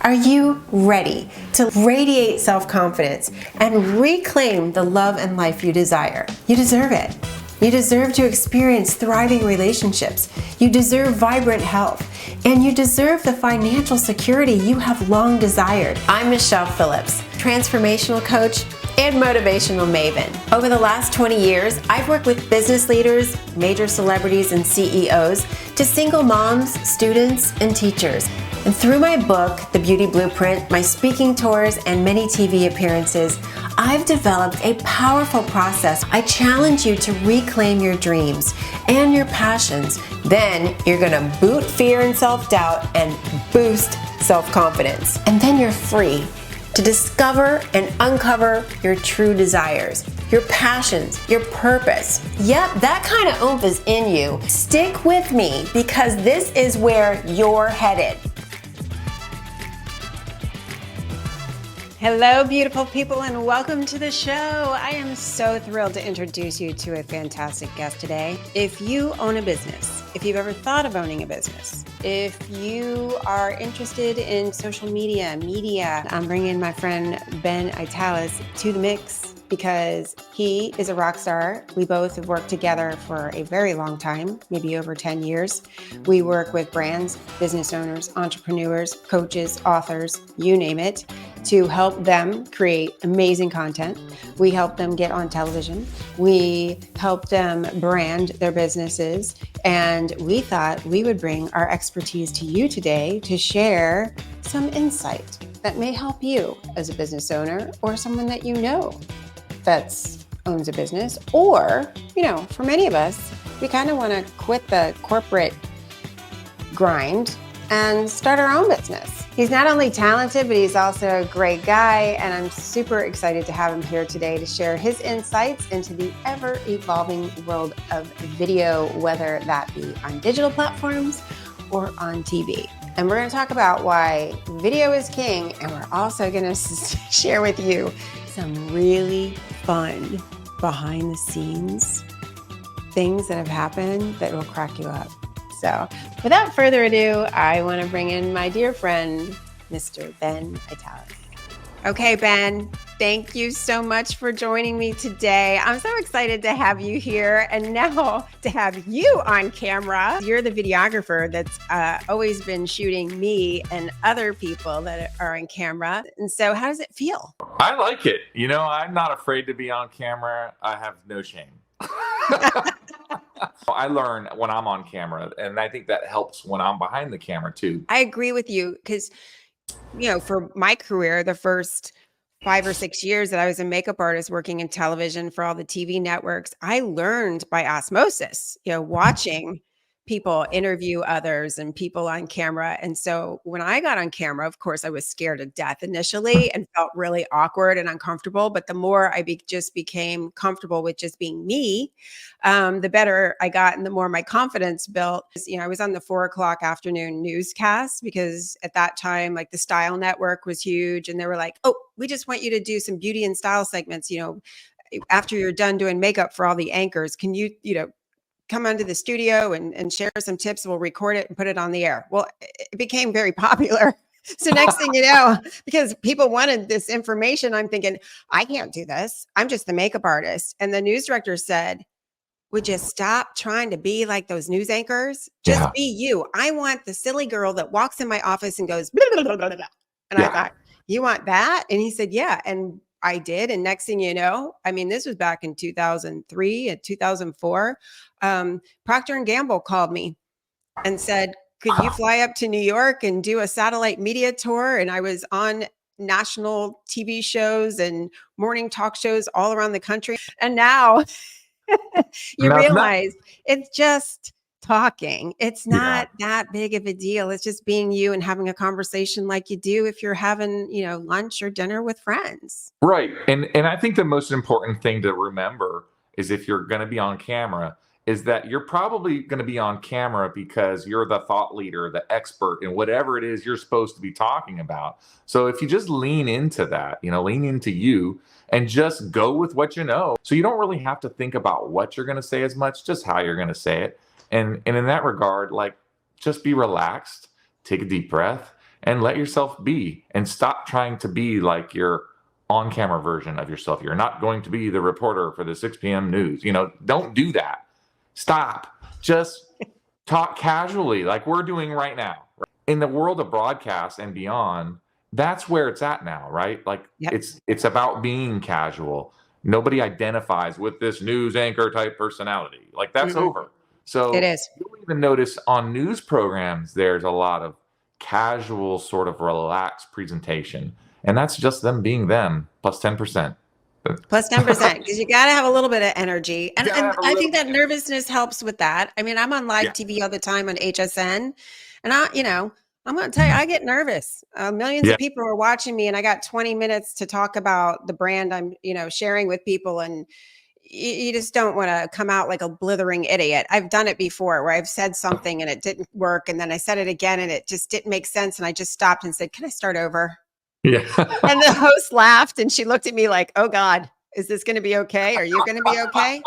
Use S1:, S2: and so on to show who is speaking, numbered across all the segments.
S1: Are you ready to radiate self-confidence and reclaim the love and life you desire? You deserve it. You deserve to experience thriving relationships. You deserve vibrant health. And you deserve the financial security you have long desired. I'm Michelle Phillips, transformational coach and motivational maven. Over the last 20 years, I've worked with business leaders, major celebrities, and CEOs to single moms, students, and teachers. And through my book, The Beauty Blueprint, my speaking tours, and many TV appearances, I've developed a powerful process. I challenge you to reclaim your dreams and your passions. Then you're gonna boot fear and self-doubt and boost self-confidence. And then you're free to discover and uncover your true desires, your passions, your purpose. Yep, that kind of oomph is in you. Stick with me because this is where you're headed. Hello, beautiful people, and welcome to the show. I am so thrilled to introduce you to a fantastic guest today. If you own a business, if you've ever thought of owning a business, if you are interested in social media, I'm bringing my friend Ben Eytalis to the mix because he is a rock star. We both have worked together for a very long time, maybe over 10 years. We work with brands, business owners, entrepreneurs, coaches, authors, you name it, to help them create amazing content. We help them get on television. We help them brand their businesses. And we thought we would bring our expertise to you today to share some insight that may help you as a business owner or someone that you know that owns a business. Or, for many of us, we kind of want to quit the corporate grind and start our own business. He's not only talented, but he's also a great guy, and I'm super excited to have him here today to share his insights into the ever-evolving world of video, whether that be on digital platforms or on TV. And we're going to talk about why video is king, and we're also going to share with you some really fun behind-the-scenes things that have happened that will crack you up. So without further ado, I want to bring in my dear friend, Mr. Ben Eytalis. Okay, Ben, thank you so much for joining me today. I'm so excited to have you here and now to have you on camera. You're the videographer that's always been shooting me and other people that are on camera. And so how does it feel?
S2: I like it. I'm not afraid to be on camera. I have no shame. I learn when I'm on camera, and I think that helps when I'm behind the camera too.
S1: I agree with you because, for my career, the first 5 or 6 years that I was a makeup artist working in television for all the TV networks, I learned by osmosis, watching people interview others and people on camera. And so when I got on camera, of course, I was scared to death initially and felt really awkward and uncomfortable. But the more I just became comfortable with just being me, the better I got and the more my confidence built. I was on the 4:00 afternoon newscast because at that time, like the Style Network was huge. And they were like, oh, we just want you to do some beauty and style segments, after you're done doing makeup for all the anchors, can you, come onto the studio and share some tips. We'll record it and put it on the air. Well, it became very popular. So next thing you know, because people wanted this information, I'm thinking, I can't do this. I'm just the makeup artist. And the news director said, would you stop trying to be like those news anchors? Just be you. I want the silly girl that walks in my office and goes, blah, blah, blah, blah, blah. And I thought, you want that? And he said, yeah. And I did. And next thing you know, this was back in 2003 and 2004. Procter & Gamble called me and said, could you fly up to New York and do a satellite media tour? And I was on national TV shows and morning talk shows all around the country. And now you realize it's just talking. It's not that big of a deal. It's just being you and having a conversation like you do if you're having, lunch or dinner with friends.
S2: Right. And I think the most important thing to remember is if you're going to be on camera is that you're probably going to be on camera because you're the thought leader, the expert in whatever it is you're supposed to be talking about. So if you just lean into that, lean into you and just go with what you know. So you don't really have to think about what you're going to say as much, just how you're going to say it. And in that regard, just be relaxed, take a deep breath, and let yourself be, and stop trying to be like your on-camera version of yourself. You're not going to be the reporter for the 6 p.m. news. Don't do that. Stop. Just talk casually like we're doing right now. In the world of broadcast and beyond, that's where it's at now, right? Like
S1: Yep.
S2: it's about being casual. Nobody identifies with this news anchor type personality. Like that's over. So
S1: It is.
S2: you'll even notice on news programs, there's a lot of casual, sort of relaxed presentation. And that's just them being them, plus 10%.
S1: Plus 10%, because you got to have a little bit of energy. And I think that
S2: bit.
S1: nervousness helps with that. I mean, I'm on live TV all the time on HSN. And I'm going to tell you, I get nervous. Millions of people are watching me, and I got 20 minutes to talk about the brand I'm, sharing with people. And you just don't want to come out like a blithering idiot. I've done it before where I've said something and it didn't work. And then I said it again and it just didn't make sense. And I just stopped and said, "Can I start over?"
S2: Yeah.
S1: And the host laughed and she looked at me like, "Oh God, is this going to be okay? Are you going to be okay?"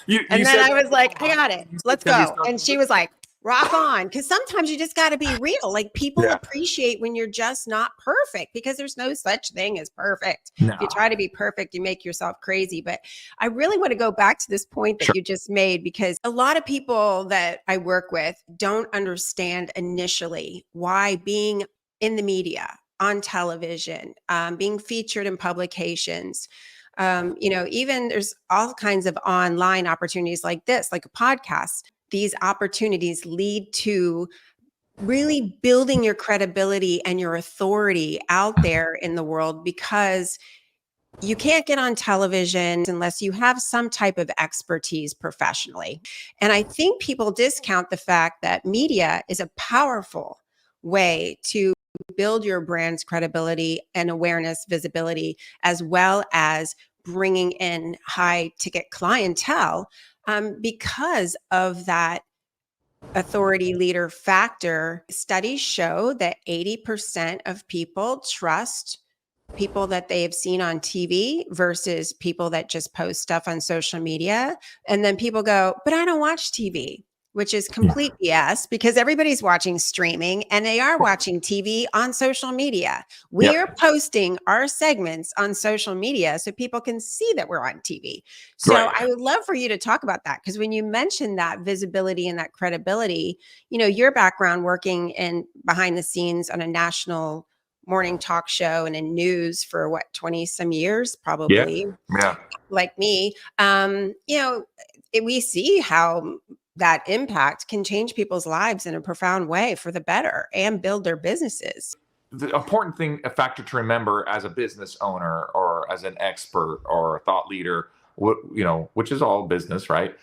S1: And then I was like, "I got it. Let's go." And she was like, "Rock on." Because sometimes you just got to be real. Like people appreciate when you're just not perfect, because there's no such thing as perfect.
S2: No.
S1: If you try to be perfect, you make yourself crazy. But I really want to go back to this point that you just made, because a lot of people that I work with don't understand initially why being in the media, on television, being featured in publications, even there's all kinds of online opportunities like this, like a podcast. These opportunities lead to really building your credibility and your authority out there in the world, because you can't get on television unless you have some type of expertise professionally. And I think people discount the fact that media is a powerful way to build your brand's credibility and awareness, visibility, as well as bringing in high ticket clientele, because of that authority leader factor. Studies show that 80% of people trust people that they have seen on TV versus people that just post stuff on social media. And then people go, "But I don't watch TV," which is complete BS, because everybody's watching streaming and they are watching TV on social media. We are posting our segments on social media so people can see that we're on TV. So I would love for you to talk about that, because when you mentioned that visibility and that credibility, your background working in behind the scenes on a national morning talk show and in news for 20 some years, probably, like me, we see how that impact can change people's lives in a profound way for the better and build their businesses.
S2: The important thing, a factor to remember as a business owner or as an expert or a thought leader, which is all business, right?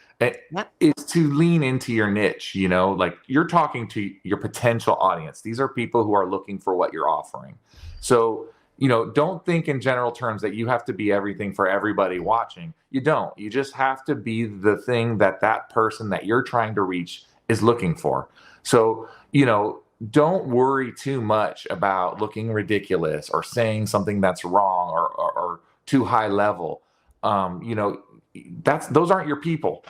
S2: Is to lean into your niche. Like you're talking to your potential audience. These are people who are looking for what you're offering. So, don't think in general terms that you have to be everything for everybody watching. You don't. You just have to be the thing that person that you're trying to reach is looking for. So, don't worry too much about looking ridiculous or saying something that's wrong or too high level. Those aren't your people.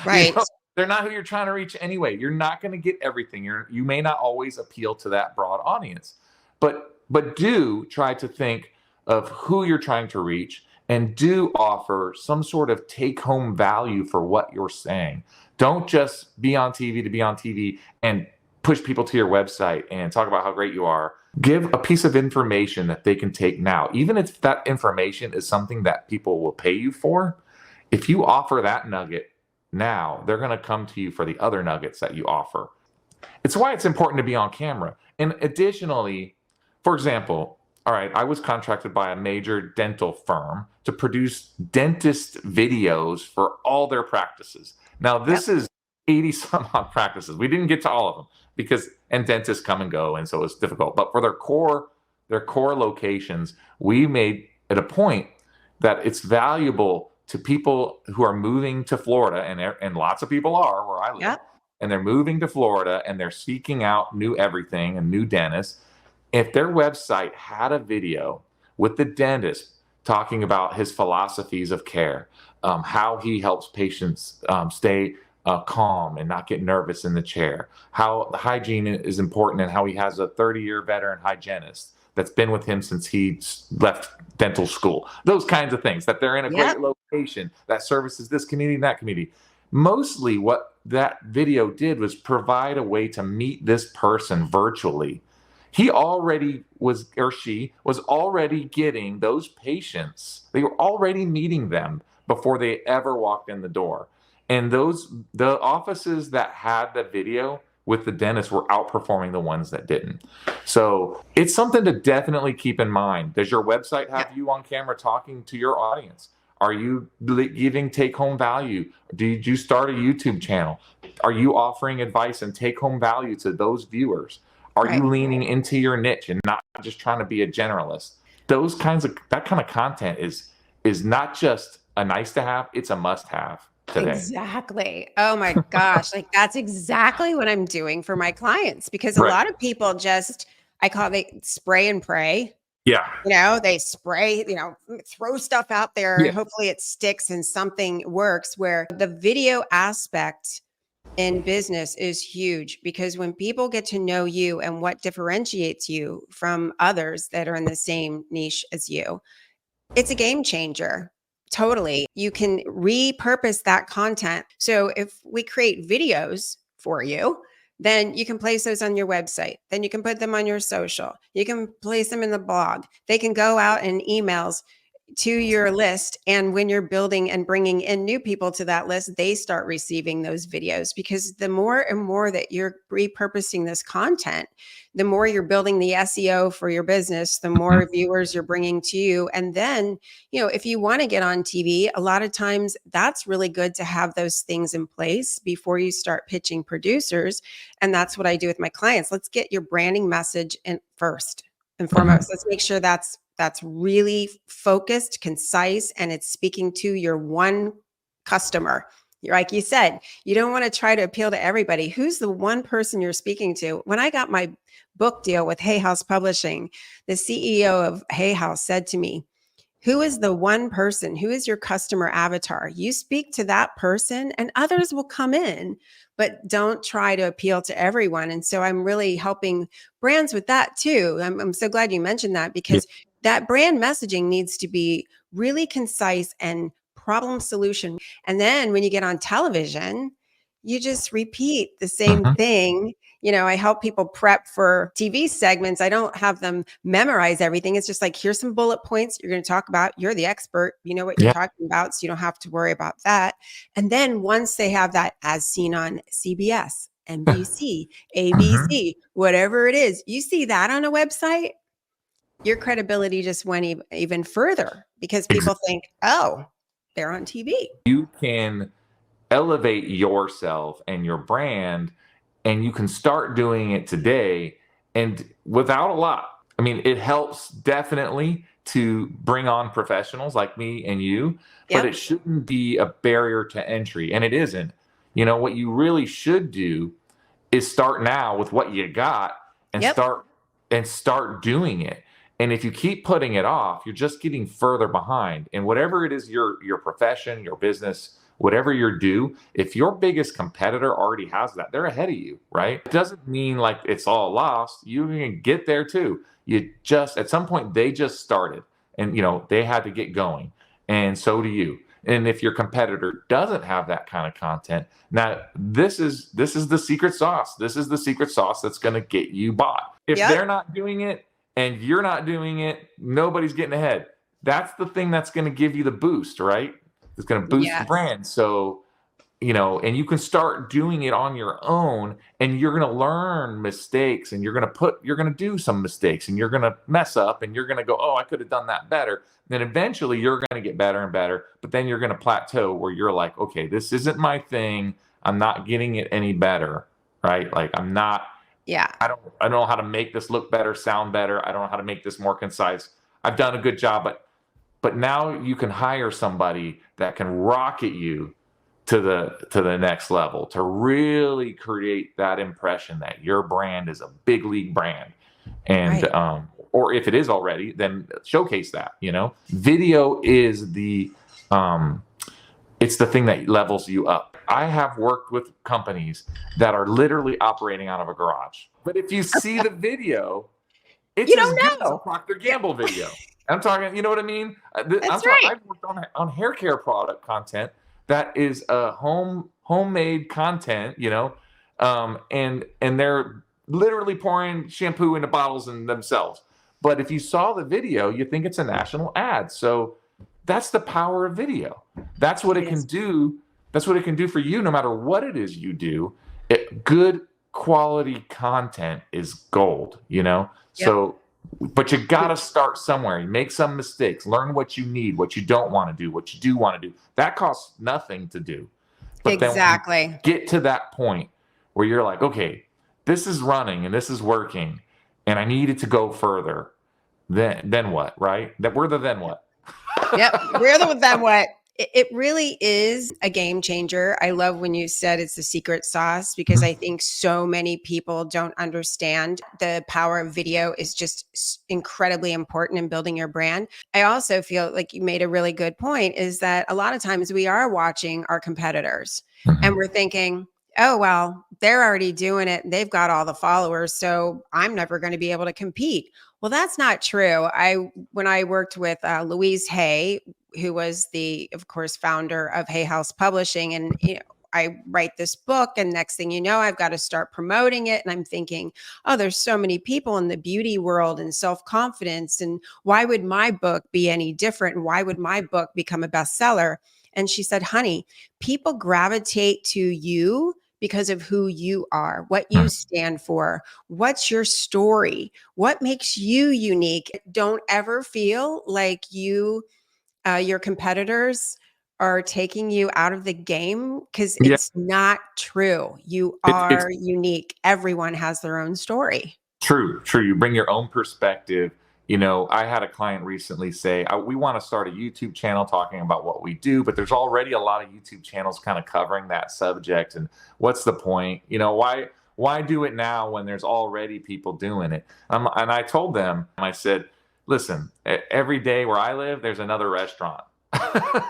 S1: Right.
S2: They're not who you're trying to reach anyway. You're not going to get everything. You may not always appeal to that broad audience, but do try to think of who you're trying to reach and do offer some sort of take-home value for what you're saying. Don't just be on TV to be on TV and push people to your website and talk about how great you are. Give a piece of information that they can take now, even if that information is something that people will pay you for. If you offer that nugget now, they're going to come to you for the other nuggets that you offer. It's why it's important to be on camera. And additionally, for example, all right, I was contracted by a major dental firm to produce dentist videos for all their practices. Now, this is 80 some odd practices. We didn't get to all of them and dentists come and go, and so it's difficult. But for their core locations, we made it a point that it's valuable to people who are moving to Florida, and lots of people are where I live, and they're moving to Florida and they're seeking out new everything and new dentists. If their website had a video with the dentist talking about his philosophies of care, how he helps patients stay calm and not get nervous in the chair, how the hygiene is important, and how he has a 30-year veteran hygienist that's been with him since he left dental school. Those kinds of things, that they're in a
S1: Yep.
S2: great location that services this community and that community. Mostly what that video did was provide a way to meet this person virtually. He already was, or she was already getting those patients. They were already meeting them before they ever walked in the door. And the offices that had the video with the dentist were outperforming the ones that didn't. So it's something to definitely keep in mind. Does your website have you on camera talking to your audience? Are you giving take-home value? Did you start a YouTube channel? Are you offering advice and take-home value to those viewers? Are you leaning into your niche and not just trying to be a generalist? That kind of content is not just a nice to have, it's a must have today.
S1: Exactly. Oh my gosh. Like that's exactly what I'm doing for my clients, because a lot of people just, I call it, they spray and pray.
S2: Yeah.
S1: They spray, throw stuff out there and hopefully it sticks and something works, where the video aspect in business is huge, because when people get to know you and what differentiates you from others that are in the same niche as you, it's a game changer. Totally. You can repurpose that content. So if we create videos for you, then you can place those on your website. Then you can put them on your social. You can place them in the blog. They can go out in emails to your list. And when you're building and bringing in new people to that list, they start receiving those videos, because the more and more that you're repurposing this content, the more you're building the SEO for your business, the more viewers you're bringing to you. And then, if you want to get on TV, a lot of times that's really good to have those things in place before you start pitching producers. And that's what I do with my clients. Let's get your branding message in first and foremost. Let's make sure that's really focused, concise, and it's speaking to your one customer. Like you said, you don't want to try to appeal to everybody. Who's the one person you're speaking to? When I got my book deal with Hay House Publishing, the CEO of Hay House said to me, who is the one person? Who is your customer avatar? You speak to that person and others will come in, but don't try to appeal to everyone. And so I'm really helping brands with that too. I'm so glad you mentioned that, because that brand messaging needs to be really concise and problem solution. And then when you get on television, you just repeat the same thing. I help people prep for TV segments. I don't have them memorize everything. It's just like, here's some bullet points you're going to talk about. You're the expert. You know what you're talking about, so you don't have to worry about that. And then once they have that, as seen on CBS, NBC, ABC, whatever it is, you see that on a website, your credibility just went even further, because people think, oh, they're on TV.
S2: You can elevate yourself and your brand, and you can start doing it today and without a lot. I mean, it helps definitely to bring on professionals like me and you, but it shouldn't be a barrier to entry, and it isn't. What you really should do is start now with what you got and start doing it. And if you keep putting it off, you're just getting further behind. And whatever it is, your profession, your business, whatever you do, if your biggest competitor already has that, they're ahead of you, right? It doesn't mean like it's all lost. You can get there too. At some point, they just started and, they had to get going. And so do you. And if your competitor doesn't have that kind of content, now this is the secret sauce. This is the secret sauce that's going to get you bought. If they're not doing it and you're not doing it, nobody's getting ahead. That's the thing that's going to give you the boost, right? It's going to boost the brand. So, and you can start doing it on your own, and you're going to learn mistakes, and you're going to do some mistakes, and you're going to mess up, and you're going to go, oh, I could have done that better. Then eventually you're going to get better and better, but then you're going to plateau where you're like, okay, this isn't my thing. I'm not getting it any better, right? Like I'm not, I don't know how to make this look better, sound better. I don't know how to make this more concise. I've done a good job, but now you can hire somebody that can rocket you to the next level, to really create that impression that your brand is a big league brand. And or if it is already, then showcase that. Video is it's the thing that levels you up. I have worked with companies that are literally operating out of a garage. But if you see the video, it's
S1: You
S2: as
S1: don't
S2: good as a
S1: know.
S2: Procter
S1: Yeah,
S2: Gamble video. I'm talking, you know what I mean? I'm
S1: that's
S2: talking.
S1: right.
S2: I've worked on hair care product content that is homemade content, and they're literally pouring shampoo into bottles and themselves. But if you saw the video, you think it's a national ad. So that's the power of video. That's what
S1: It
S2: it can
S1: is.
S2: do. That's what it can do for you, no matter what it is you do. Good quality content is gold,
S1: Yep.
S2: So, but you got to start somewhere. You make some mistakes, learn what you need, what you don't want to do, what you do want to do. That costs nothing to do. But then when you
S1: Exactly.
S2: get to that point where you're like, okay, this is running and this is working and I need it to go further, then what, right? That we're the then what?
S1: Yep. We're the them what. It really is a game changer. I love when you said it's the secret sauce because I think so many people don't understand the power of video is just incredibly important in building your brand. I also feel like you made a really good point is that a lot of times we are watching our competitors and we're thinking, oh, well, they're already doing it. They've got all the followers. So I'm never going to be able to compete. Well, that's not true. When I worked with Louise Hay, who was of course, founder of Hay House Publishing, and I write this book, and next thing you know, I've got to start promoting it, and I'm thinking, oh, there's so many people in the beauty world and self-confidence, and why would my book be any different? And why would my book become a bestseller? And she said, honey, people gravitate to you because of who you are, what you stand for, what's your story, what makes you unique. Don't ever feel like your competitors are taking you out of the game because
S2: Yeah,
S1: it's not true. You
S2: it's
S1: are unique. Everyone has their own story.
S2: true, true. You bring your own perspective. I had a client recently say, we want to start a YouTube channel talking about what we do, but there's already a lot of YouTube channels kind of covering that subject. And what's the point? Why do it now when there's already people doing it? And I told them, I said, listen, every day where I live, there's another restaurant.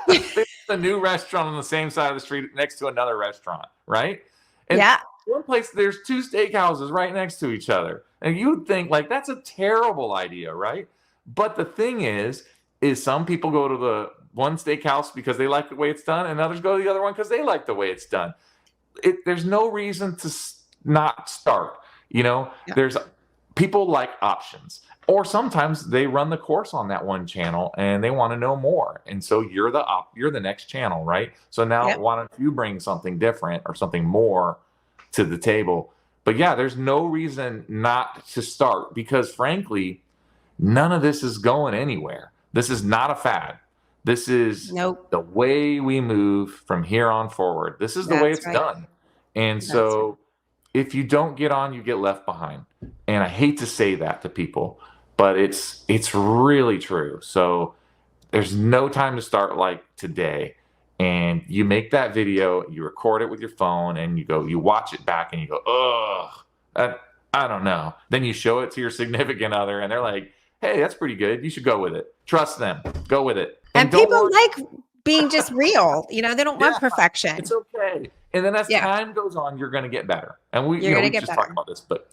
S2: There's a new restaurant on the same side of the street next to another restaurant, right? And
S1: Yeah.
S2: one place, there's two steakhouses right next to each other. And you would think like that's a terrible idea, right? But the thing is some people go to the one steakhouse because they like the way it's done, and others go to the other one because they like the way it's done. There's no reason to not start.
S1: Yeah.
S2: There's people like options, or sometimes they run the course on that one channel and they want to know more, and so you're the next channel, right? So now
S1: Yep.
S2: why don't you bring something different or something more to the table? But yeah, there's no reason not to start because frankly, none of this is going anywhere. This is not a fad. This is
S1: Nope.
S2: the way we move from here on forward. This is the way
S1: That's
S2: it's
S1: right.
S2: done. And
S1: That's right.
S2: so if you don't get on, you get left behind. And I hate to say that to people, but it's really true. So there's no time to start like today. And you make that video, you record it with your phone, and you watch it back and you go, ugh, I don't know. Then you show it to your significant other and they're like, hey, that's pretty good. You should go with it. Trust them. Go with it. And
S1: And
S2: don't
S1: people
S2: worry.
S1: like being just real. They don't want
S2: Yeah,
S1: perfection.
S2: it's okay. And then as
S1: Yeah.
S2: time goes on, you're going to get better. And
S1: You're going to
S2: we
S1: get
S2: just talked
S1: better.
S2: about this, but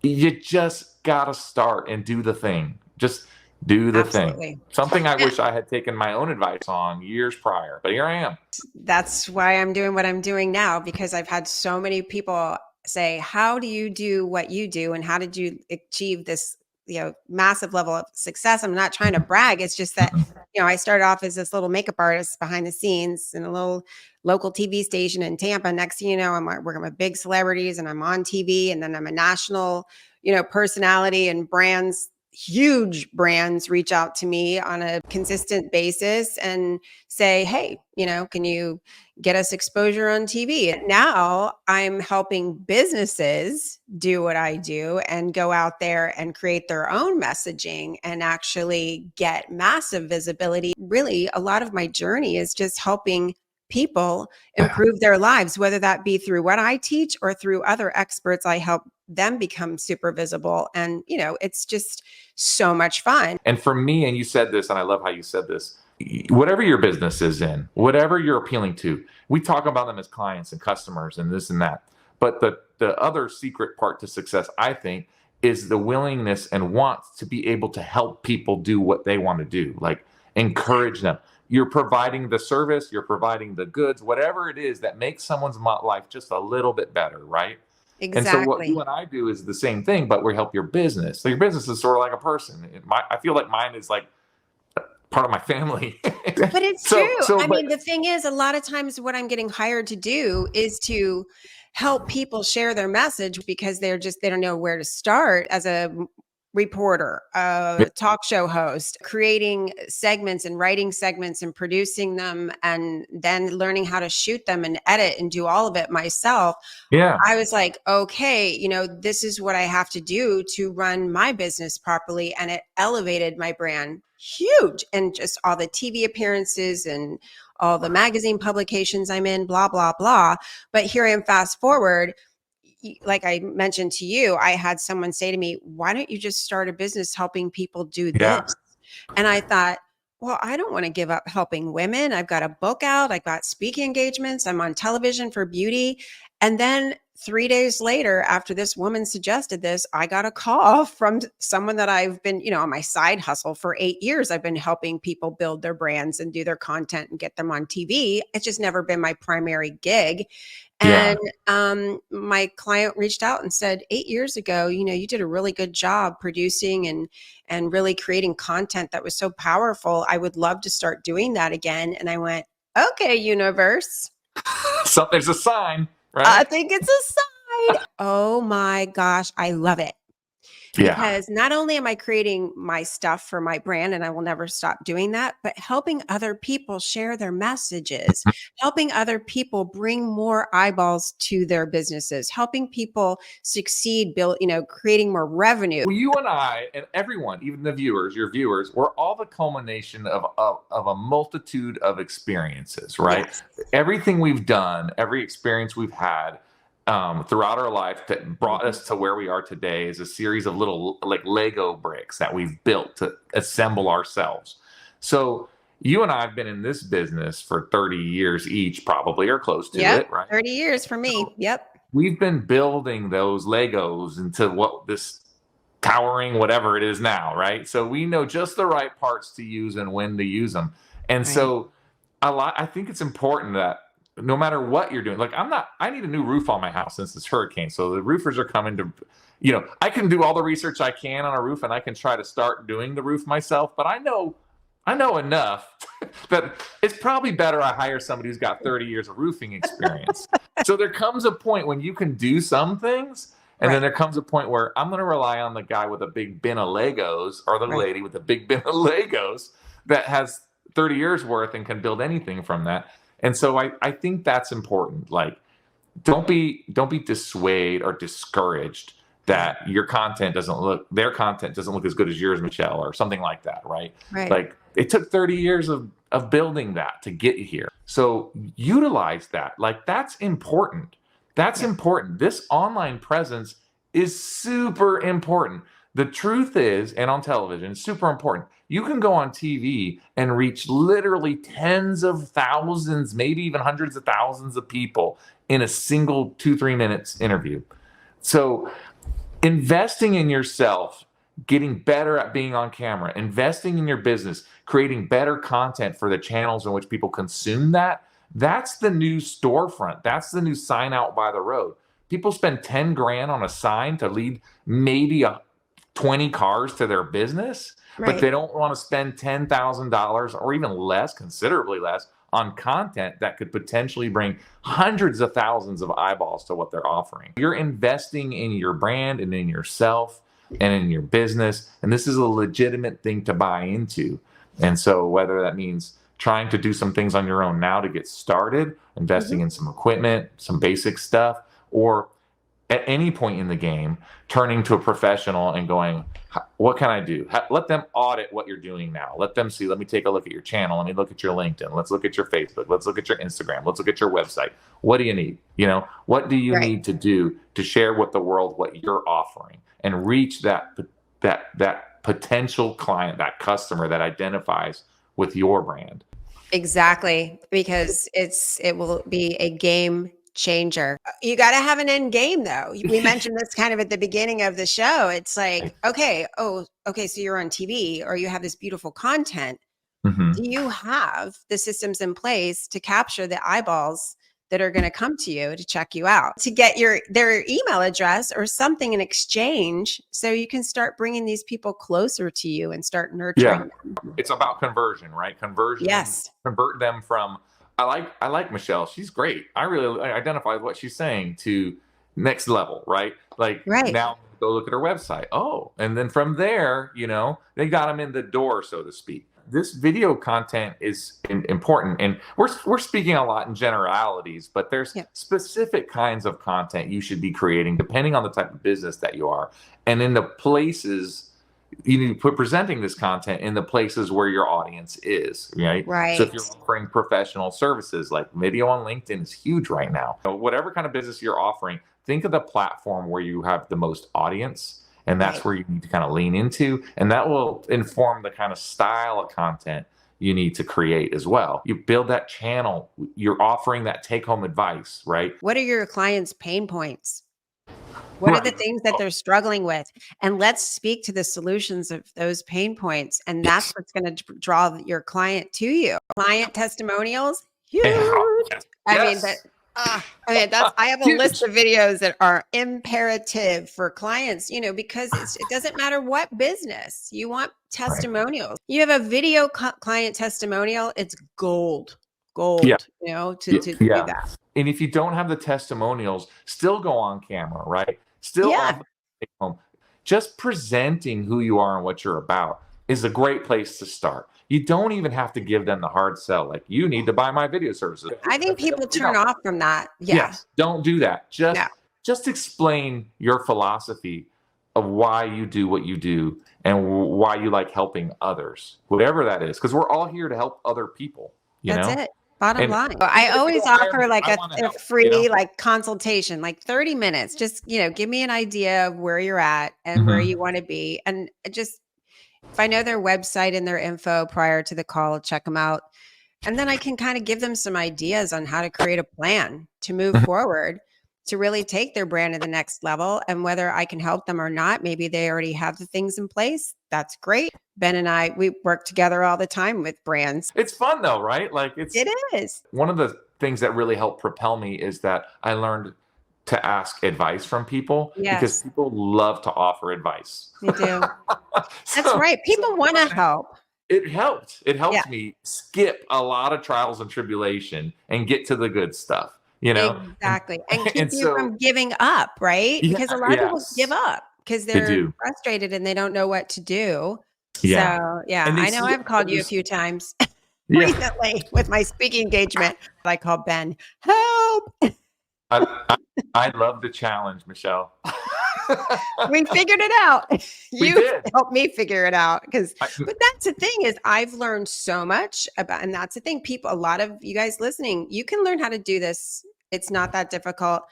S2: you just got to start and do the thing. Just do the thing.
S1: Absolutely.
S2: Something I
S1: Yeah.
S2: wish I had taken my own advice on years prior, but here I am.
S1: That's why I'm doing what I'm doing now, because I've had so many people say, how do you do what you do? And how did you achieve this, massive level of success? I'm not trying to brag. It's just that, I started off as this little makeup artist behind the scenes in a little local TV station in Tampa. Next thing you know, I'm working with big celebrities and I'm on TV, and then I'm a national, personality, and huge brands reach out to me on a consistent basis and say, hey, can you get us exposure on TV? And now I'm helping businesses do what I do and go out there and create their own messaging and actually get massive visibility. Really, a lot of my journey is just helping people improve their lives, whether that be through what I teach or through other experts. I help them become super visible. And, it's just so much fun.
S2: And for me, and you said this, and I love how you said this, whatever your business is in, whatever you're appealing to, we talk about them as clients and customers and this and that. But the other secret part to success, I think, is the willingness and want to be able to help people do what they want to do, like encourage them. You're providing the service, you're providing the goods, whatever it is that makes someone's life just a little bit better, right? And so what you
S1: Exactly.
S2: and I do is the same thing, but we help your business. So your business is sort of like a person. I feel like mine is like part of my family.
S1: But it's
S2: so
S1: true.
S2: so
S1: I
S2: but
S1: mean, the thing is, a lot of times what I'm getting hired to do is to help people share their message because they don't know where to start as a reporter, a talk show host, creating segments and writing segments and producing them and then learning how to shoot them and edit and do all of it myself.
S2: yeah,
S1: I was like, okay, this is what I have to do to run my business properly. And it elevated my brand huge, and just all the TV appearances and all the magazine publications I'm in, blah, blah, blah. But here I am, fast forward. Like I mentioned to you, I had someone say to me, why don't you just start a business helping people do this?
S2: yeah,
S1: And I thought, well, I don't want to give up helping women. I've got a book out. I've got speaking engagements. I'm on television for beauty. And then 3 days later, after this woman suggested this, I got a call from someone that I've been, on my side hustle for 8 years. I've been helping people build their brands and do their content and get them on TV. It's just never been my primary gig.
S2: yeah.
S1: And my client reached out and said, 8 years ago, you did a really good job producing and really creating content that was so powerful. I would love to start doing that again. And I went, okay, universe,
S2: So there's a sign,
S1: I
S2: right?
S1: think it's a sign. Oh my gosh, I love it.
S2: Yeah.
S1: Because not only am I creating my stuff for my brand, and I will never stop doing that, but helping other people share their messages, helping other people bring more eyeballs to their businesses, helping people succeed, build, creating more revenue.
S2: Well, you and I and everyone, even the viewers, your viewers, we're all the culmination of a multitude of experiences, right?
S1: Yes.
S2: Everything we've done, every experience we've had throughout our life that brought us to where we are today is a series of little like Lego bricks that we've built to assemble ourselves. So you and I have been in this business for 30 years each, probably, or close to
S1: Yep.
S2: it, right?
S1: 30 years for
S2: So
S1: me. Yep.
S2: we've been building those Legos into what this towering whatever it is now, right? So we know just the right parts to use and when to use them. And
S1: Right.
S2: so I think it's important that no matter what you're doing, like I need a new roof on my house since this hurricane. So the roofers are coming to, I can do all the research I can on a roof and I can try to start doing the roof myself, but I know enough that it's probably better I hire somebody who's got 30 years of roofing experience. So there comes a point when you can do some things, and then
S1: Right.
S2: there comes a point where I'm going to rely on the guy with a big bin of Legos or the
S1: Right.
S2: lady with a big bin of Legos that has 30 years worth and can build anything from that. And so I think that's important. Like, don't be dissuaded or discouraged
S1: Right.
S2: that their content doesn't look as good as yours, Michelle, or something like that, right?
S1: Right.
S2: Like it took 30 years of building that to get here. So utilize that. Like that's important. That's
S1: Yeah.
S2: important. This online presence is super important. The truth is, and on television, it's super important. You can go on TV and reach literally tens of thousands, maybe even hundreds of thousands of people in a single 2-3 minutes interview. So investing in yourself, getting better at being on camera, investing in your business, creating better content for the channels in which people consume that's the new storefront. That's the new sign out by the road. People spend 10 grand on a sign to lead maybe 20 cars to their business, but
S1: Right.
S2: they don't want to spend $10,000 or even less, considerably less, on content that could potentially bring hundreds of thousands of eyeballs to what they're offering. You're investing in your brand and in yourself and in your business, and this is a legitimate thing to buy into. And so whether that means trying to do some things on your own now to get started, investing in some equipment, some basic stuff, or at any point in the game, turning to a professional and going, what can I do? Let them audit what you're doing now. Let them see, let me take a look at your channel. Let me look at your LinkedIn. Let's look at your Facebook. Let's look at your Instagram. Let's look at your website. What do you need? What do you
S1: Right.
S2: need to do to share with the world what you're offering and reach that potential client, that customer that identifies with your brand.
S1: Exactly, because it will be a game changer. You got to have an end game though. We mentioned this kind of at the beginning of the show. It's like, okay, okay, so you're on TV or you have this beautiful content.
S2: Mm-hmm.
S1: Do you have the systems in place to capture the eyeballs that are going to come to you to check you out, to get their email address or something in exchange so you can start bringing these people closer to you and start nurturing them?
S2: It's about conversion, right? Conversion.
S1: Yes.
S2: Convert them from I like Michelle. She's great. I really identify with what she's saying, to next level, right? Like now go look at her website. Oh, and then from there, they got them in the door, so to speak. This video content is important, and we're speaking a lot in generalities, but there's specific kinds of content you should be creating depending on the type of business that you are, and in the places you need to put presenting this content in the places where your audience is, right?
S1: Right.
S2: So if you're offering professional services, like video on LinkedIn is huge right now. So whatever kind of business you're offering, think of the platform where you have the most audience. And that's where you need to kind of lean into. And that will inform the kind of style of content you need to create as well. You build that channel, you're offering that take-home advice, right?
S1: What are your clients' pain points? What are the things that they're struggling with? And let's speak to the solutions of those pain points. And that's what's going to draw your client to you. Client testimonials, huge. I have a list of videos that are imperative for clients, because it doesn't matter what business you want testimonials. You have a video client testimonial, it's gold, to do that.
S2: And if you don't have the testimonials, still go on camera, right? Still on home. Just presenting who you are and what you're about is a great place to start. You don't even have to give them the hard sell, like, you need to buy my video services.
S1: I think people turn off from that.
S2: Yes, don't do that. Just explain your philosophy of why you do what you do and why you like helping others, whatever that is, because we're all here to help other people.
S1: That's it. Bottom line. I always offer like a free consultation, like 30 minutes. Just, give me an idea of where you're at and where you want to be. And just, if I know their website and their info prior to the call, I'll check them out. And then I can kind of give them some ideas on how to create a plan to move forward, to really take their brand to the next level. And whether I can help them or not, maybe they already have the things in place. That's great. Ben and I, we work together all the time with brands.
S2: It's fun though, right? Like
S1: it is.
S2: One of the things that really helped propel me is that I learned to ask advice from people, because people love to offer advice.
S1: They do. That's right. People want to help.
S2: It helped. It helped me skip a lot of trials and tribulation and get to the good stuff,
S1: Exactly. And keep you from giving up, right? Because a lot of people give up because they're frustrated and they don't know what to do.
S2: Yeah.
S1: So, I know I've called you a few times recently with my speaking engagement. I called Ben, help.
S2: I love the challenge, Michelle.
S1: We figured it out. You helped me figure it out, but that's the thing, is I've learned so much about, and that's the thing, people, a lot of you guys listening, you can learn how to do this. It's not that difficult.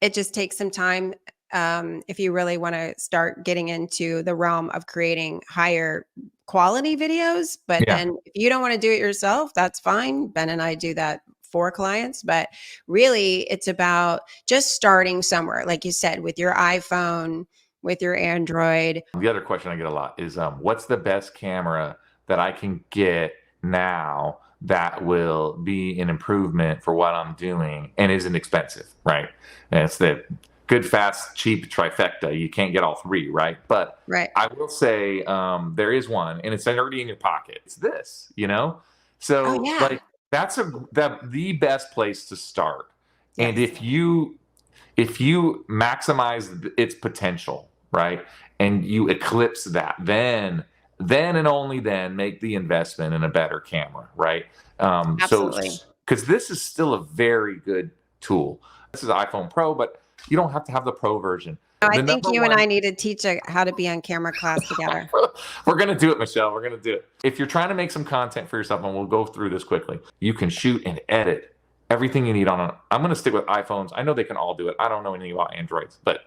S1: It just takes some time. If you really want to start getting into the realm of creating higher quality videos, but then if you don't want to do it yourself, that's fine. Ben and I do that for clients, but really it's about just starting somewhere, like you said, with your iPhone, with your Android.
S2: The other question I get a lot is, what's the best camera that I can get now that will be an improvement for what I'm doing and isn't expensive, right? And it's the good, fast, cheap trifecta. You can't get all three, right? But I will say there is one, and it's already in your pocket. It's this, So like, that's the best place to start. And if you maximize its potential, right, and you eclipse that, then and only then make the investment in a better camera, right?
S1: Absolutely.
S2: Because this is still a very good tool. This is iPhone Pro, but you don't have to have the Pro version.
S1: I think you and I need to teach how to be on camera class together.
S2: We're going to do it, Michelle. We're going to do it. If you're trying to make some content for yourself, and we'll go through this quickly, you can shoot and edit everything you need on I'm going to stick with iPhones. I know they can all do it. I don't know anything about Androids, but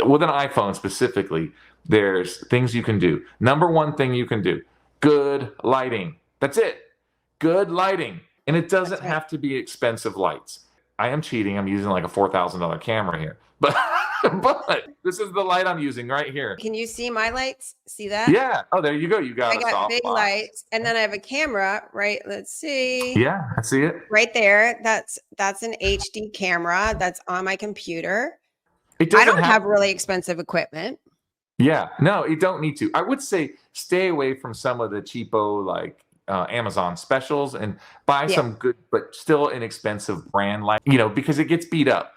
S2: with an iPhone specifically, there's things you can do. Number one thing you can do, good lighting. That's it. Good lighting. And it doesn't
S1: right.
S2: have to be expensive lights. I am cheating. I'm using like a $4,000 camera here. But this is the light I'm using right here.
S1: Can you see my lights? See that?
S2: Yeah. Oh, there you go. You got
S1: I
S2: a
S1: got big
S2: soft box.
S1: lights, and then I have a camera, right? Let's see.
S2: Yeah, I see it.
S1: Right there. That's an HD camera that's on my computer.
S2: It
S1: I
S2: doesn't
S1: don't have really expensive equipment.
S2: Yeah, no, you don't need to. I would say stay away from some of the cheapo like Amazon specials and buy
S1: Yeah.
S2: some good but still inexpensive brand light, because it gets beat up.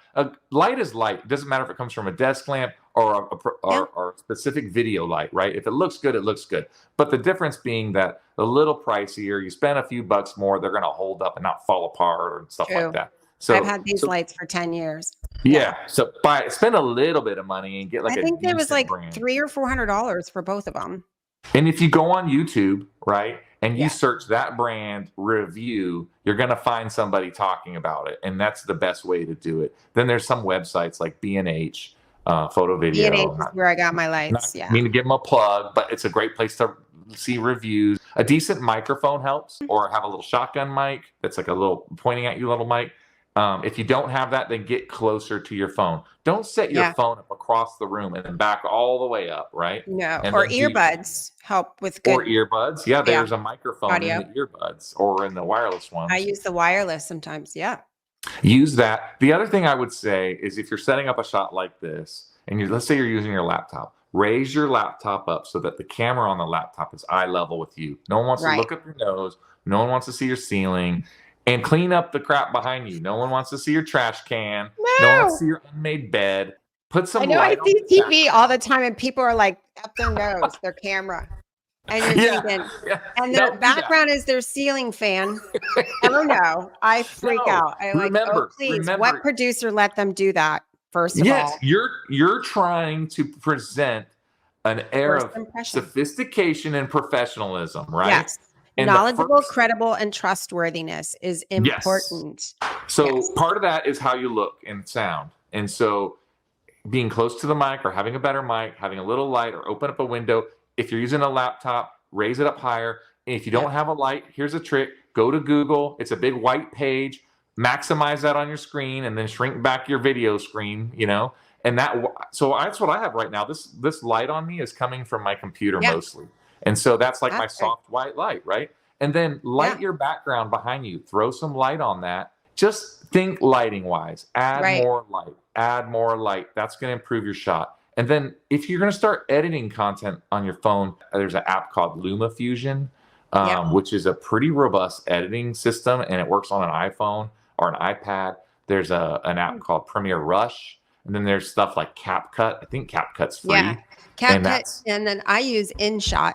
S2: Light is light. It doesn't matter if it comes from a desk lamp or or a specific video light, right? If it looks good, it looks good. But the difference being that a little pricier, you spend a few bucks more, they're going to hold up and not fall apart and stuff like that. So
S1: I've had these lights for 10 years.
S2: Yeah. So spend a little bit of money and get like
S1: I think there was like
S2: brand.
S1: $300 or $400 for both of them.
S2: And if you go on YouTube, right, and you search that brand review, you're going to find somebody talking about it. And that's the best way to do it. Then there's some websites like B&H, Photo Video.
S1: B&H is where I got my lights.
S2: I mean to give them a plug, but it's a great place to see reviews. A decent microphone helps, or have a little shotgun mic that's like a little pointing at you little mic. If you don't have that, then get closer to your phone. Don't set your phone up across the room and then back all the way up, right?
S1: No,
S2: and
S1: or earbuds help with good.
S2: Or earbuds. Yeah, there's a microphone
S1: audio
S2: in the earbuds or in the wireless ones.
S1: I use the wireless sometimes,
S2: Use that. The other thing I would say is if you're setting up a shot like this, and let's say you're using your laptop, raise your laptop up so that the camera on the laptop is eye level with you. No one wants to look up your nose. No one wants to see your ceiling. And clean up the crap behind you. No one wants to see your trash can. No one wants to see your unmade bed. Put some light
S1: I see TV all the time, and people are like up their nose, their camera. And you're thinking, and their background is their ceiling fan. Oh no, I freak out. I please, what producer let them do that? First of all.
S2: Yes, you're trying to present an air of sophistication and professionalism, right?
S1: Yes. And knowledgeable, credible, and trustworthiness is important.
S2: So part of that is how you look and sound. And so being close to the mic or having a better mic, having a little light or open up a window. If you're using a laptop, raise it up higher. And if you don't have a light, here's a trick. Go to Google. It's a big white page. Maximize that on your screen and then shrink back your video screen, And so that's what I have right now. This light on me is coming from my computer mostly. And so that's like my soft white light, right? And then light your background behind you. Throw some light on that. Just think lighting wise. Add more light. Add more light. That's going to improve your shot. And then if you're going to start editing content on your phone, there's an app called LumaFusion, which is a pretty robust editing system, and it works on an iPhone or an iPad. There's an app called Premiere Rush. And then there's stuff like CapCut. I think CapCut's free.
S1: Yeah, CapCut, and then I use InShot.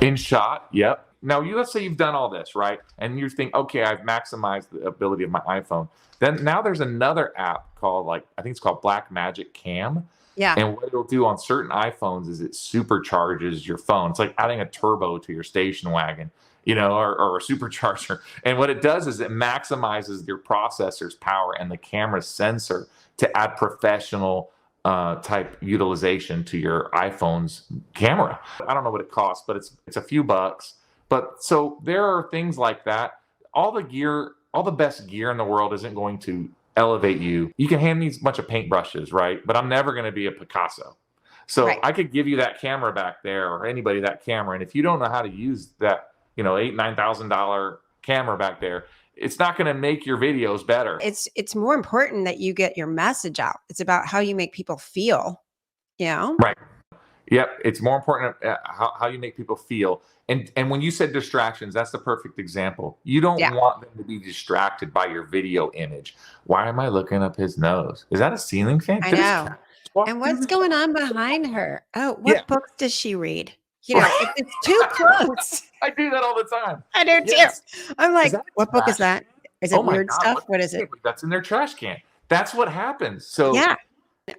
S2: InShot, yep. Now, let's say you've done all this, right? And you think, okay, I've maximized the ability of my iPhone. Then now there's another app called I think it's called Blackmagic Cam.
S1: Yeah.
S2: And what it'll do on certain iPhones is it supercharges your phone. It's like adding a turbo to your station wagon, or a supercharger. And what it does is it maximizes your processor's power and the camera's sensor to add professional type utilization to your iPhone's camera. I don't know what it costs, but it's a few bucks. But so there are things like that. All the best gear in the world isn't going to elevate you. You can hand me a bunch of paintbrushes, right? But I'm never going to be a Picasso. So I could give you that camera back there, or anybody that camera. And if you don't know how to use that, $8,000-9,000 camera back there, it's not going to make your videos better.
S1: It's more important that you get your message out. It's about how you make people feel,
S2: Right. Yep. It's more important how you make people feel. And when you said distractions, that's the perfect example. You don't want them to be distracted by your video image. Why am I looking up his nose? Is that a ceiling fan?
S1: I know. And what's going on behind her? Oh, what books does she read? It's too close.
S2: I do that all the time.
S1: I do too. I'm like, what book is that? Is it weird stuff? What is it?
S2: That's in their trash can. That's what happens. So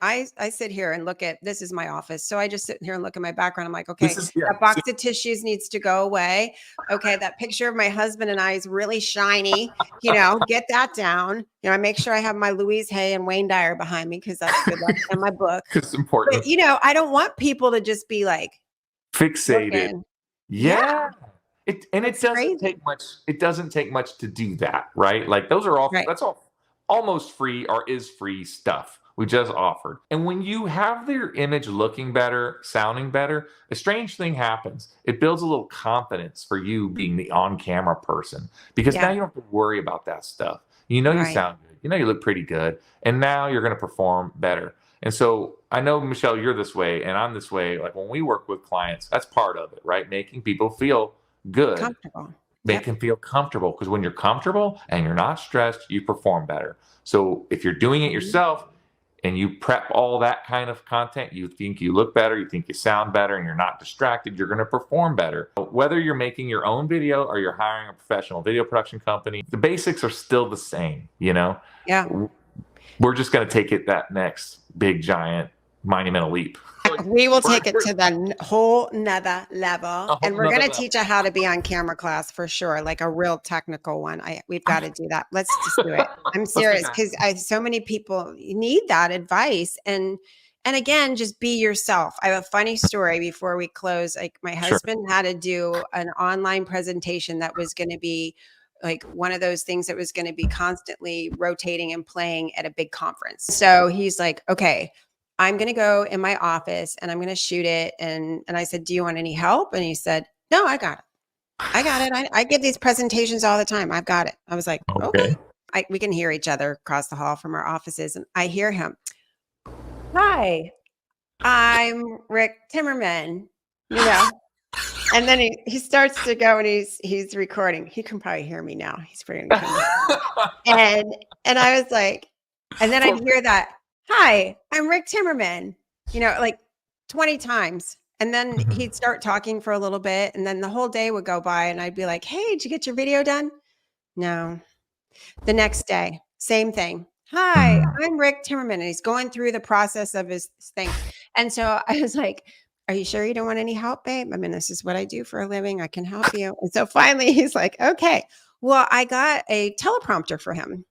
S1: I sit here and look at, this is my office. So I just sit here and look at my background. I'm like, okay, that box of tissues needs to go away. Okay. That picture of my husband and I is really shiny, get that down. I make sure I have my Louise Hay and Wayne Dyer behind me, because that's good luck in my book.
S2: It's important.
S1: But, I don't want people to just be like
S2: fixated. Yeah. It
S1: That's
S2: doesn't
S1: crazy.
S2: take much. It doesn't take much to do that, right? Like those are all.
S1: Right.
S2: That's all almost free or is free stuff we just offered. And when you have their image looking better, sounding better, a strange thing happens. It builds a little confidence for you being the on-camera person because now
S1: Yeah.
S2: you don't have to worry about that stuff. You know you
S1: Right.
S2: sound good. You know you look pretty good, and now you're going to perform better. And so I know, Michelle, you're this way, and I'm this way. Like when we work with clients, that's part of it, right? Making people feel good,
S1: Comfortable.
S2: make
S1: Yep.
S2: them feel comfortable. Because when you're comfortable and you're not stressed, you perform better. So if you're doing it
S1: Mhm.
S2: yourself and you prep all that kind of content, you think you look better, you think you sound better, and you're not distracted, you're going to perform better. Whether you're making your own video or you're hiring a professional video production company, the basics are still the same.
S1: Yeah.
S2: We're just going to take it that next big, giant, monumental leap.
S1: We will
S2: We're-
S1: take it
S2: we're-
S1: to the whole nother level,
S2: A
S1: and
S2: whole
S1: we're going
S2: nother
S1: to
S2: level.
S1: teach you how to be on camera class for sure, like a real technical one. We've got to do that. Let's just do it. I'm
S2: Let's do
S1: serious
S2: that.
S1: because so many people need that advice, and again, just be yourself. I have a funny story before we close. Like my
S2: Sure.
S1: husband had to do an online presentation that was going to be like one of those things that was going to be constantly rotating and playing at a big conference. So he's like, okay, I'm going to go in my office and I'm going to shoot it. And I said, do you want any help? And he said, no, I got it. I got it. I give these presentations all the time. I've got it. I was like, okay.
S2: Okay.
S1: We can hear each other across the hall from our offices. And I hear him, hi, I'm Rick Timmerman, and then he starts to go and he's recording. He can probably hear me now. He's freaking and I was like, and then I'd hear that, hi, I'm Rick Timmerman, like 20 times. And then he'd start talking for a little bit, and then the whole day would go by, and I'd be like, hey, did you get your video done? No. The next day, same thing. Hi, I'm Rick Timmerman. And he's going through the process of his thing. And so I was like, are you sure you don't want any help, babe? I mean, this is what I do for a living. I can help you. And so finally he's like, okay, well, I got a teleprompter for him,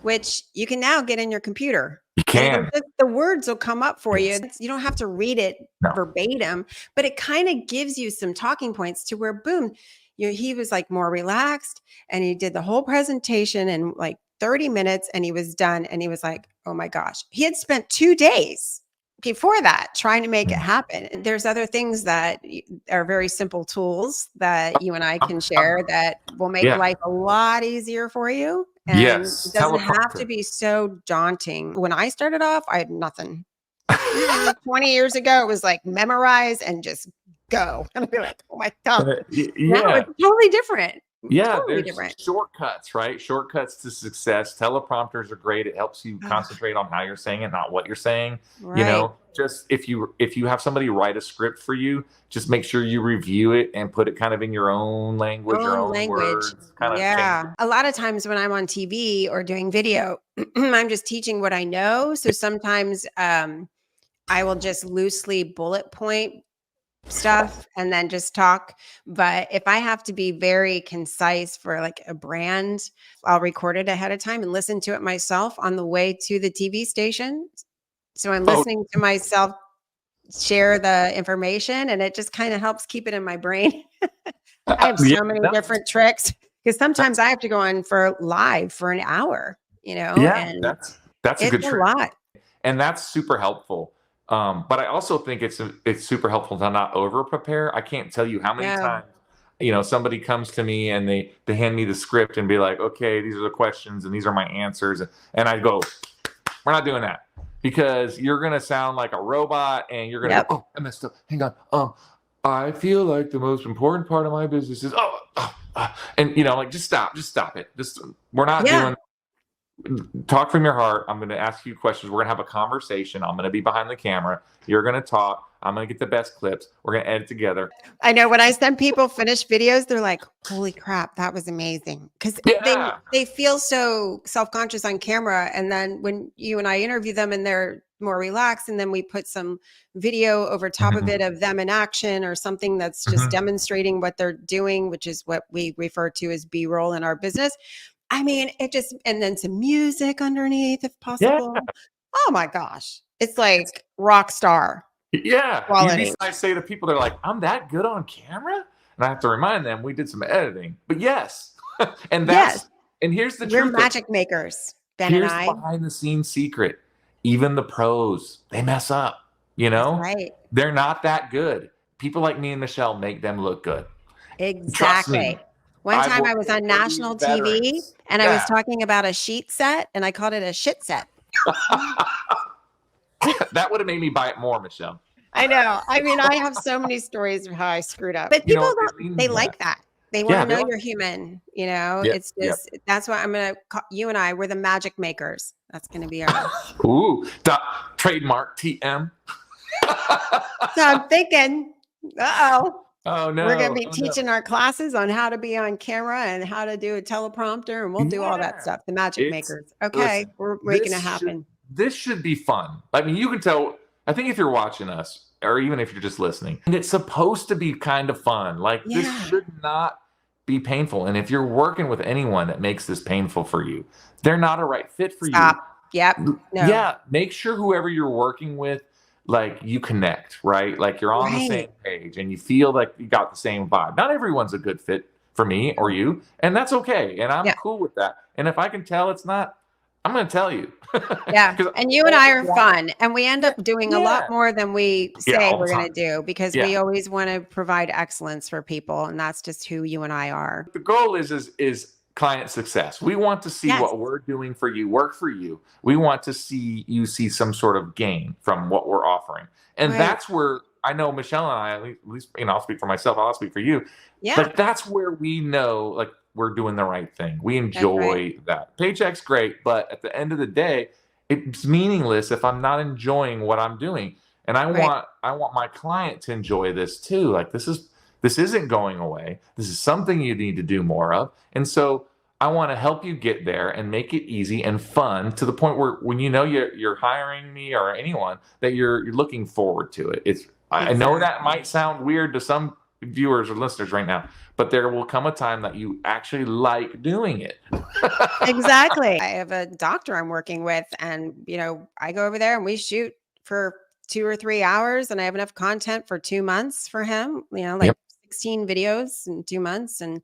S1: which you can now get in your computer.
S2: You can.
S1: The words will come up for
S2: Yes.
S1: you. You don't have to read it verbatim, but it kind of gives you some talking points to where, boom, he was like more relaxed, and he did the whole presentation in like 30 minutes, and he was done. And he was like, oh my gosh, he had spent 2 days before that trying to make it happen. There's other things that are very simple tools that you and I can share that will make life a lot easier for you. And it doesn't have to be so daunting. When I started off, I had nothing. 20 years ago, it was like memorize and just go. And I'd be like, oh my God. Now it's totally different.
S2: Yeah,
S1: Totally
S2: there's
S1: different.
S2: shortcuts, right? Shortcuts to success. Teleprompters are great. It helps you concentrate on how you're saying it, not what you're saying.
S1: Right.
S2: Just if you have somebody write a script for you, just make sure you review it and put it kind of in your own language, your own words.
S1: Yeah. A lot of times when I'm on TV or doing video, I'm just teaching what I know. So sometimes I will just loosely bullet point stuff and then just talk. But if I have to be very concise for like a brand, I'll record it ahead of time and listen to it myself on the way to the TV station. So I'm listening to myself share the information, and it just kind of helps keep it in my brain. I have so many different tricks because sometimes I have to go on for live for an hour, and
S2: that's a good trick.
S1: Lot.
S2: And that's super helpful. But I also think it's super helpful to not over prepare. I can't tell you how many times, somebody comes to me and they hand me the script and be like, okay, these are the questions and these are my answers. And I go, we're not doing that, because you're going to sound like a robot and you're going to go, oh, I messed up. Hang on. I feel like the most important part of my business is, and just stop it. We're not doing. Talk from your heart. I'm going to ask you questions. We're going to have a conversation. I'm going to be behind the camera. You're going to talk. I'm going to get the best clips. We're going to edit together.
S1: I know when I send people finished videos, they're like, holy crap, that was amazing. Because they feel so self-conscious on camera. And then when you and I interview them and they're more relaxed, and then we put some video over top of it of them in action or something that's just demonstrating what they're doing, which is what we refer to as B-roll in our business. I mean, and then some music underneath if possible. Oh my gosh. It's like rock star.
S2: Yeah.
S1: Quality.
S2: I say to people, they're like, I'm that good on camera? And I have to remind them we did some editing. But yes, and
S1: Yes,
S2: here's the
S1: we're
S2: truth of it.
S1: magic makers, Ben and
S2: Here's the
S1: I.
S2: behind the scenes secret. Even the pros, they mess up,
S1: That's right.
S2: They're not that good. People like me and Michelle make them look good. Trust
S1: Exactly.
S2: me.
S1: One
S2: I've
S1: time I
S2: worked
S1: was
S2: with
S1: on
S2: all these
S1: national TV
S2: veterans.
S1: and I was
S2: Yeah.
S1: talking about a sheet set and I called it a shit set.
S2: That would have made me buy it more, Michelle.
S1: I know. I mean, I have so many stories of how I screwed up, but people
S2: They
S1: don't,
S2: lean
S1: they
S2: into
S1: like
S2: that.
S1: that. They want
S2: Yeah,
S1: to
S2: they
S1: know
S2: like
S1: you're human. You know,
S2: Yep,
S1: it's
S2: yep.
S1: just, that's why I'm going to call you and I, we're the magic makers. That's going to be our,
S2: Ooh, trademark TM.
S1: so I'm thinking, uh-oh.
S2: Oh
S1: We're going to
S2: no!
S1: be
S2: Oh no!
S1: teaching our classes on how to be on camera and how to do a teleprompter, and we'll do all that
S2: Yeah,
S1: stuff. The magic
S2: it's
S1: makers. Okay,
S2: listen.
S1: we're making it happen.
S2: This should be fun. I mean, you can tell. I think if you're watching us, or even if you're just listening, and it's supposed to be kind of fun. Like this
S1: Yeah.
S2: should not be painful. And if you're working with anyone that makes this painful for you, they're not a right fit for you.
S1: Stop. Yep. No.
S2: Yeah, make sure whoever you're working with, like you connect, right? Like you're on the same page and you feel like you got the same vibe. Not everyone's a good fit for me or you, and that's okay. And I'm cool with that. And if I can tell it's not, I'm going to tell you.
S1: Yeah. And you and I are fun, and we end up doing a lot
S2: Yeah.
S1: more than we say
S2: all
S1: we're
S2: the
S1: going to
S2: time.
S1: do because we always want to provide excellence for people, and that's just who you and I are.
S2: The goal is client success. We want to see what we're doing for you work for you. We want to see you see some sort of gain from what we're offering. And that's where I know Michelle and I, at least, I'll speak for myself, I'll speak for you.
S1: Yeah.
S2: But that's where we know like we're doing the right thing. We enjoy that. Paycheck's great, but at the end of the day, it's meaningless if I'm not enjoying what I'm doing. And I want my client to enjoy this too. Like this isn't going away. This is something you need to do more of. And so I want to help you get there and make it easy and fun to the point where when you're hiring me or anyone that you're looking forward to it. I know that might sound weird to some viewers or listeners right now, but there will come a time that you actually like doing it.
S1: Exactly. I have a doctor I'm working with, and I go over there and we shoot for 2 or 3 hours, and I have enough content for 2 months for him, 16 videos in 2 months. And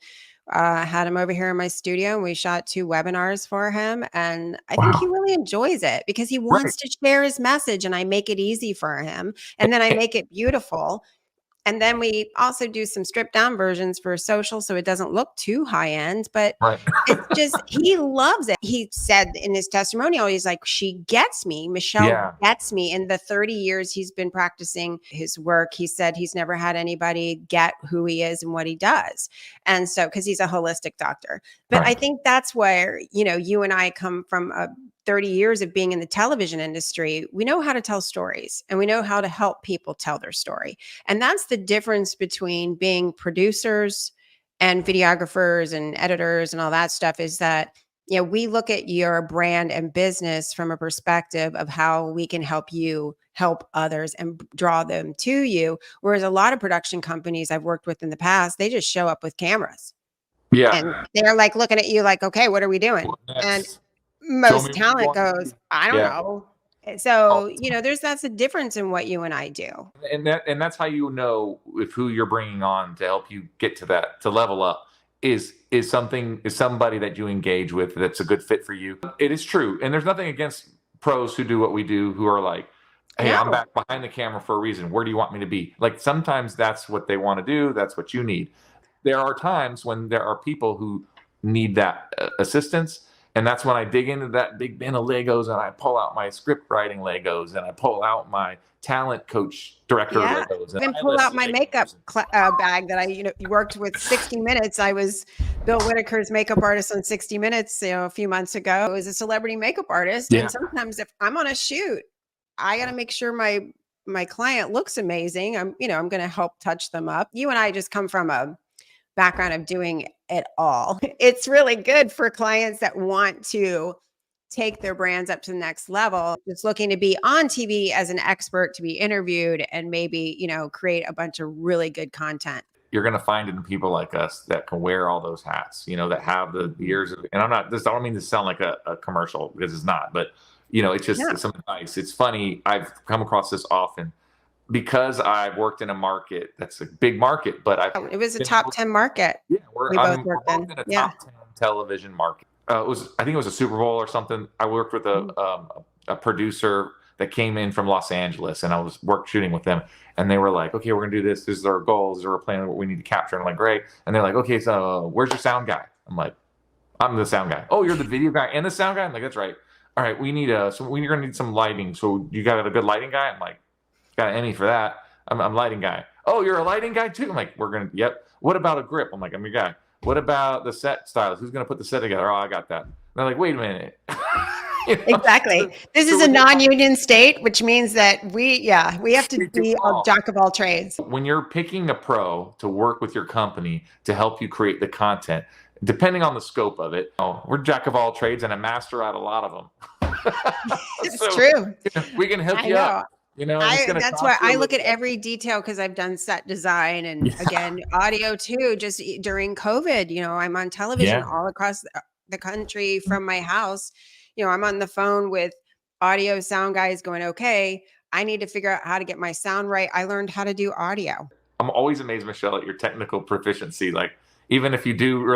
S1: had him over here in my studio and we shot 2 webinars for him. And I think he really enjoys it because he wants to share his message, and I make it easy for him. And then I make it beautiful. And then we also do some stripped down versions for social so it doesn't look too high end, but it's just, he loves it. He said in his testimonial, he's like, she gets me. Michelle gets me. In the 30 years he's been practicing his work, he said he's never had anybody get who he is and what he does. And so, because he's a holistic doctor. But I think that's where, you and I come from 30 years of being in the television industry. We know how to tell stories and we know how to help people tell their story. And that's the difference between being producers and videographers and editors and all that stuff, is that, we look at your brand and business from a perspective of how we can help you help others and draw them to you. Whereas a lot of production companies I've worked with in the past, they just show up with cameras.
S2: Yeah.
S1: And they're like looking at you like, okay, what are we doing? And most talent goes, I don't know. So, that's a difference in what you and I do.
S2: And that's how you know if who you're bringing on to help you get to that, to level up, is somebody that you engage with that's a good fit for you. It is true. And there's nothing against pros who do what we do, who are like, hey, I'm back behind the camera for a reason. Where do you want me to be? Like sometimes that's what they want to do. That's what you need. There are times when there are people who need that assistance. And that's when I dig into that big bin of Legos and I pull out my script writing Legos and I pull out my talent coach director Legos.
S1: And pull out my makeup bag that I worked with 60 Minutes. I was Bill Whitaker's makeup artist on 60 Minutes a few months ago. I was a celebrity makeup artist. And sometimes if I'm on a shoot, I got to make sure my client looks amazing. I'm going to help touch them up. You and I just come from a background of doing it all. It's really good for clients that want to take their brands up to the next level, just looking to be on TV as an expert, to be interviewed and maybe, create a bunch of really good content.
S2: You're going to find it in people like us that can wear all those hats, that have the years of, and I don't mean to sound like a commercial because it's not, but it's just some advice. It's funny. I've come across this often. because I've worked in a market that's a big market, but I've
S1: It was a
S2: been
S1: top 10 market.
S2: yeah,
S1: We both
S2: we're
S1: worked
S2: both
S1: in.
S2: in a
S1: Yeah.
S2: top 10 television market. I think it was a Super Bowl or something. I worked with
S1: Mhm.
S2: a producer that came in from Los Angeles, and I was shooting with them. And they were like, "Okay, we're gonna do this. This is our goals. This is our plan. What we need to capture." And I'm like, "Great." And they're like, "Okay, so where's your sound guy?" I'm like, "I'm the sound guy." "Oh, you're the video guy and the sound guy?" I'm like, "That's right." "All right, we're gonna need some lighting. So you got a good lighting guy?" I'm like, "Got an Emmy for that. I'm lighting guy." "Oh, you're a lighting guy too?" I'm like, Yep. "What about a grip?" I'm like, "I'm your guy." "What about the set stylist? Who's going to put the set together?" "Oh, I got that." And they're like, "Wait a minute."
S1: Exactly. This is
S2: So
S1: a
S2: we
S1: non-union state, which means that we have to
S2: do
S1: be
S2: it
S1: a
S2: all.
S1: jack of all trades.
S2: When you're picking a pro to work with your company to help you create the content, depending on the scope of it, we're jack of all trades and a master at a lot of them.
S1: It's
S2: So
S1: true.
S2: we can hook
S1: I
S2: you up.
S1: know.
S2: It's going to
S1: That's why
S2: cost you a
S1: I look
S2: little
S1: at
S2: bit.
S1: every detail because I've done set design and
S2: Yeah.
S1: again, audio too, just during COVID, I'm on television
S2: Yeah.
S1: all across the country from my house. I'm on the phone with audio sound guys going, okay, I need to figure out how to get my sound right. I learned how to do audio.
S2: I'm always amazed, Michelle, at your technical proficiency. Like, even if you do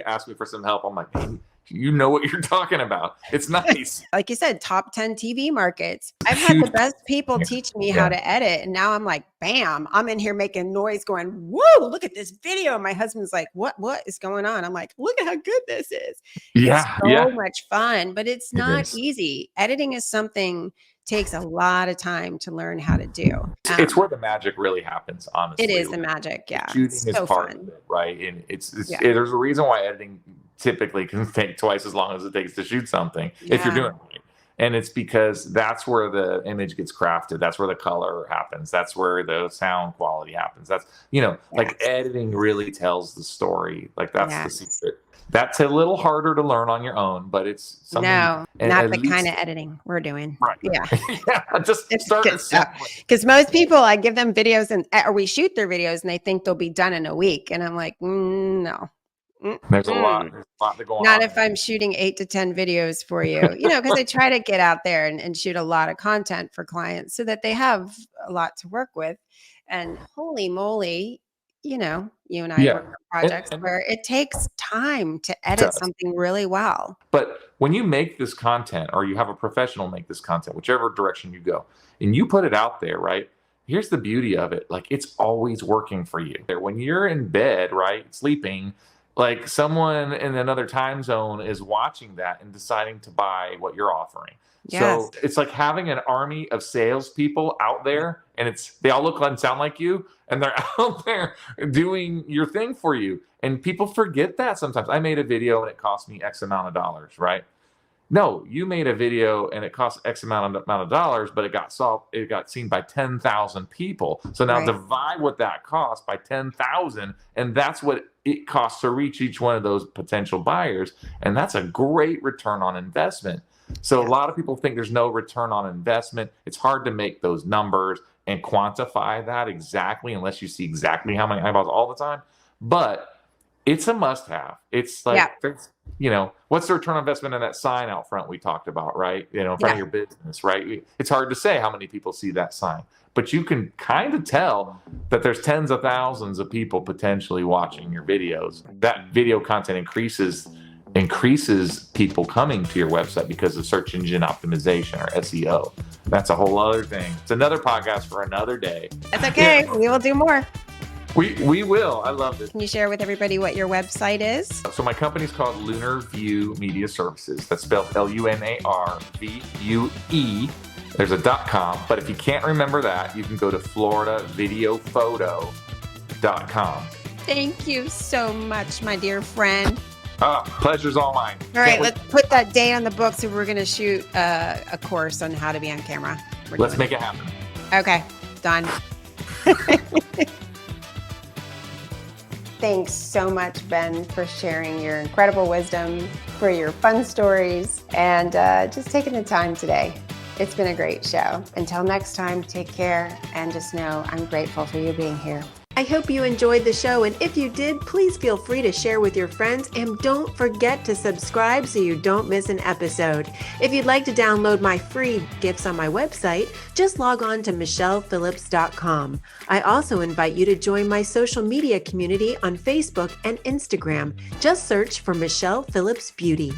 S2: ask me for some help, I'm like, "Man, you know what you're talking about." It's nice.
S1: Like you said, top 10 TV markets. I've had the
S2: Huge.
S1: best people teach me how
S2: Yeah.
S1: to edit. And now I'm like, bam, I'm in here making noise going, whoa, look at this video. And my husband's like, what is going on? I'm like, look at how good this is. It's
S2: Yeah.
S1: so
S2: Yeah.
S1: much fun, but it's
S2: It
S1: not
S2: is.
S1: easy. Editing is something takes a lot of time to learn how to do.
S2: It's where the magic really happens, honestly.
S1: It is the magic. Yeah.
S2: Shooting is
S1: So
S2: part
S1: fun.
S2: of it, right? And
S1: Yeah.
S2: there's a reason why editing typically can take twice as long as it takes to shoot something if you're
S1: Yeah.
S2: doing it right. And it's because that's where the image gets crafted. That's where the color happens. That's where the sound quality happens. That's, like,
S1: Yes.
S2: editing really tells the story. Like, that's the
S1: Yes.
S2: secret. That's a little harder to learn on your own, but it's something.
S1: No,
S2: and
S1: not
S2: at
S1: the kind
S2: least-
S1: of editing we're doing.
S2: Right.
S1: Yeah.
S2: Yeah, just
S1: It's
S2: start
S1: good stuff.
S2: assembling.
S1: Because most people, I give them videos or we shoot their videos and they think they'll be done in a week. And I'm like, no.
S2: There's a lot to go on.
S1: Not if I'm shooting 8 to 10 videos for you, because I try to get out there and shoot a lot of content for clients so that they have a lot to work with. And holy moly, you and I
S2: Yeah.
S1: work on projects
S2: And-
S1: where it takes time to edit
S2: does.
S1: something really well.
S2: But when you make this content, or you have a professional make this content, whichever direction you go, and you put it out there, right? Here's the beauty of it. Like, it's always working for you. When you're in bed, right, sleeping, like, someone in another time zone is watching that and deciding to buy what you're offering.
S1: Yes.
S2: So it's like having an army of salespeople out there, and they all look and sound like you, and they're out there doing your thing for you. And people forget that sometimes. I made a video and it cost me X amount of dollars, right? No, you made a video and it cost X amount of dollars, but it got seen by 10,000 people. So now
S1: Right.
S2: divide what that cost by 10,000, and that's what it costs to reach each one of those potential buyers. And that's a great return on investment. So a lot of people think there's no return on investment. It's hard to make those numbers and quantify that exactly unless you see exactly how many eyeballs all the time. But it's a must-have. It's like, what's the return on investment in that sign out front we talked about, right? In front of your business, right? It's hard to say how many people see that sign, but you can kind of tell that there's tens of thousands of people potentially watching your videos. That video content increases people coming to your website because of search engine optimization, or SEO. That's a whole other thing. It's another podcast for another day.
S1: That's okay. We will do more.
S2: We will. I love this.
S1: Can you share with everybody what your website is?
S2: So my company's called Lunar View Media Services. That's spelled LUNARVUE. There's a .com, but if you can't remember that, you can go to floridavideophoto.com.
S1: Thank you so much, my dear friend.
S2: Pleasure's all mine.
S1: All right, let's put that date on the books, so we're going to shoot a course on how to be on camera.
S2: Let's make it happen.
S1: Okay, done. Thanks so much, Ben, for sharing your incredible wisdom, for your fun stories, and just taking the time today. It's been a great show. Until next time, take care, and just know I'm grateful for you being here. I hope you enjoyed the show, and if you did, please feel free to share with your friends, and don't forget to subscribe so you don't miss an episode. If you'd like to download my free gifts on my website, just log on to michellephillips.com. I also invite you to join my social media community on Facebook and Instagram. Just search for Michelle Phillips Beauty.